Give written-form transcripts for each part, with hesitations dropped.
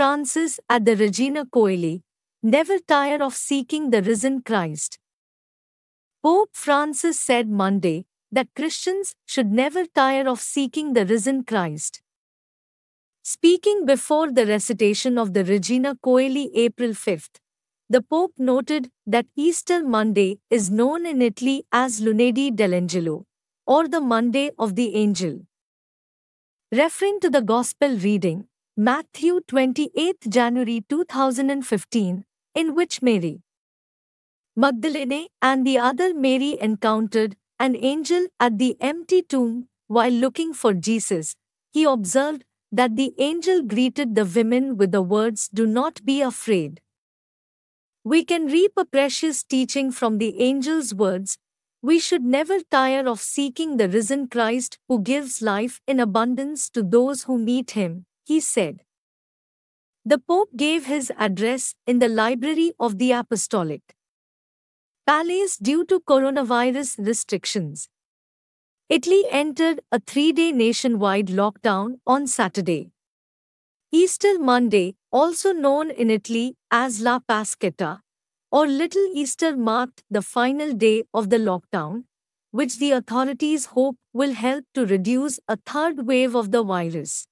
Francis at the Regina Coeli, never tire of seeking the risen Christ. Pope Francis said Monday that Christians should never tire of seeking the risen Christ. Speaking before the recitation of the Regina Coeli April 5th, the Pope noted that Easter Monday is known in Italy as Lunedì dell'Angelo, or the Monday of the Angel. Referring to the Gospel reading, Matthew 28 January 2015, in which Mary Magdalene and the other Mary encountered an angel at the empty tomb while looking for Jesus, he observed that the angel greeted the women with the words, "Do not be afraid." We can reap a precious teaching from the angel's words. We should never tire of seeking the risen Christ who gives life in abundance to those who meet him, he said. The Pope gave his address in the Library of the Apostolic Palace due to coronavirus restrictions. Italy entered a 3-day nationwide lockdown on Saturday. Easter Monday, also known in Italy as La Pasquetta, or Little Easter, marked the final day of the lockdown, which the authorities hope will help to reduce a third wave of the virus.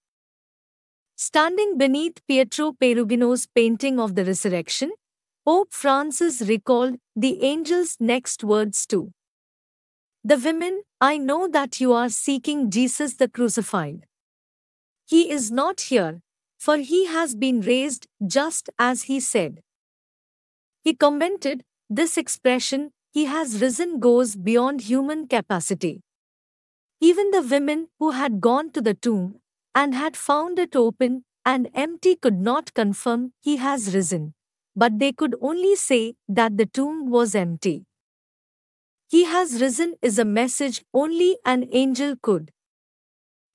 Standing beneath Pietro Perugino's painting of the Resurrection, Pope Francis recalled the angel's next words to the women, "I know that you are seeking Jesus the crucified. He is not here, for he has been raised just as he said." He commented, "This expression, 'he has risen,' goes beyond human capacity." Even the women who had gone to the tomb and had found it open and empty could not confirm he has risen, but they could only say that the tomb was empty. He has risen is a message only an angel could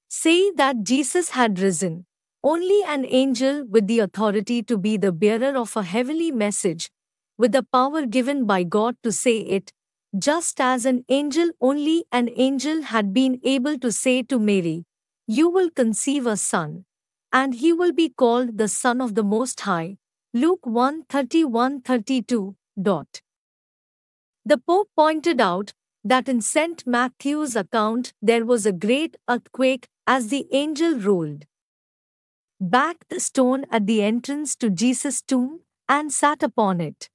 say. That Jesus had risen, only an angel with the authority to be the bearer of a heavenly message, with the power given by God to say it, just as an angel, only an angel had been able to say to Mary, "You will conceive a son, and he will be called the Son of the Most High." Luke 1:31-32. The Pope pointed out that in St. Matthew's account there was a great earthquake as the angel rolled back the stone at the entrance to Jesus' tomb and sat upon it.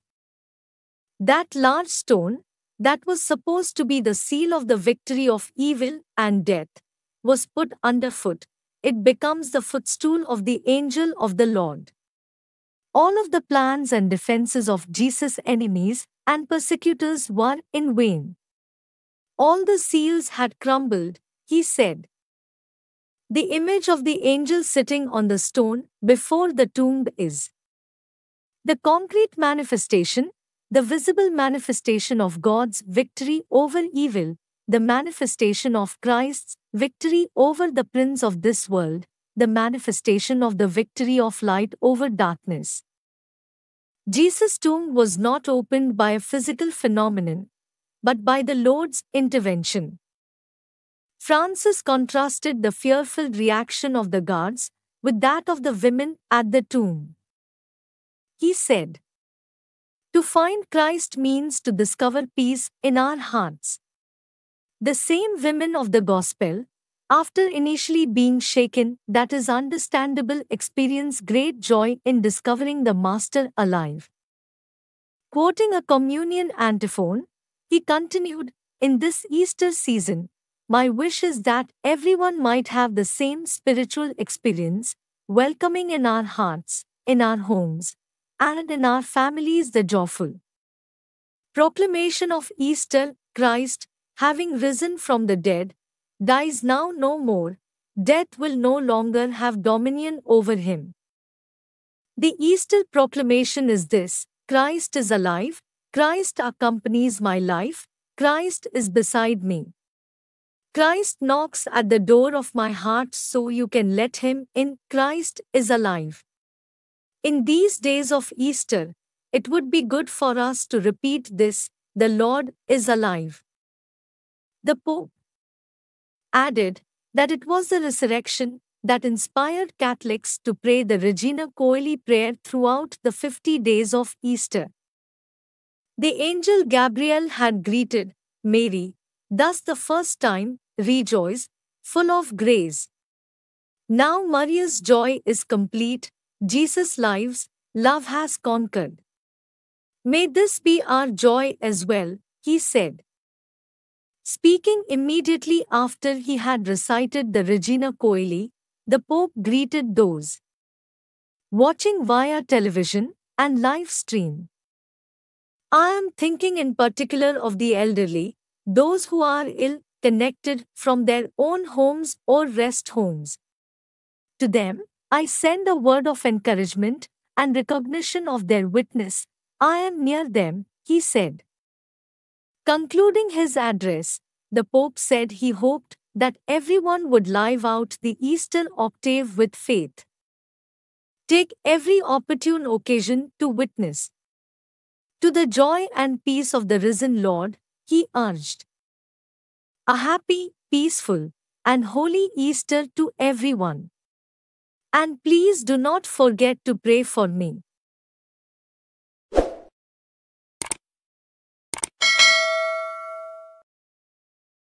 That large stone, that was supposed to be the seal of the victory of evil and death, was put underfoot. It becomes the footstool of the angel of the Lord. All of the plans and defenses of Jesus' enemies and persecutors were in vain. All the seals had crumbled, he said. The image of the angel sitting on the stone before the tomb is the concrete manifestation, the visible manifestation of God's victory over evil, the manifestation of Christ's victory over the prince of this world, the manifestation of the victory of light over darkness. Jesus' tomb was not opened by a physical phenomenon, but by the Lord's intervention. Francis contrasted the fearful reaction of the guards with that of the women at the tomb. He said, "To find Christ means to discover peace in our hearts." The same women of the Gospel, after initially being shaken, that is understandable, experience great joy in discovering the Master alive. Quoting a communion antiphon, he continued, "In this Easter season, my wish is that everyone might have the same spiritual experience, welcoming in our hearts, in our homes, and in our families the joyful proclamation of Easter. Christ, having risen from the dead, dies now no more. Death will no longer have dominion over him." The Easter proclamation is this: Christ is alive, Christ accompanies my life, Christ is beside me. Christ knocks at the door of my heart, so you can let him in. Christ is alive. In these days of Easter, it would be good for us to repeat this: the Lord is alive. The Pope added that it was the resurrection that inspired Catholics to pray the Regina Coeli prayer throughout the 50 days of Easter. The angel Gabriel had greeted Mary, thus the first time, "Rejoice, full of grace." Now Maria's joy is complete, Jesus' lives, love has conquered. May this be our joy as well, he said. Speaking immediately after he had recited the Regina Coeli, the Pope greeted those watching via television and live stream. I am thinking in particular of the elderly, those who are ill, connected from their own homes or rest homes. To them, I send a word of encouragement and recognition of their witness. I am near them, he said. Concluding his address, the Pope said he hoped that everyone would live out the Easter octave with faith. Take every opportune occasion to witness to the joy and peace of the risen Lord, he urged. A happy, peaceful, and holy Easter to everyone. And please do not forget to pray for me.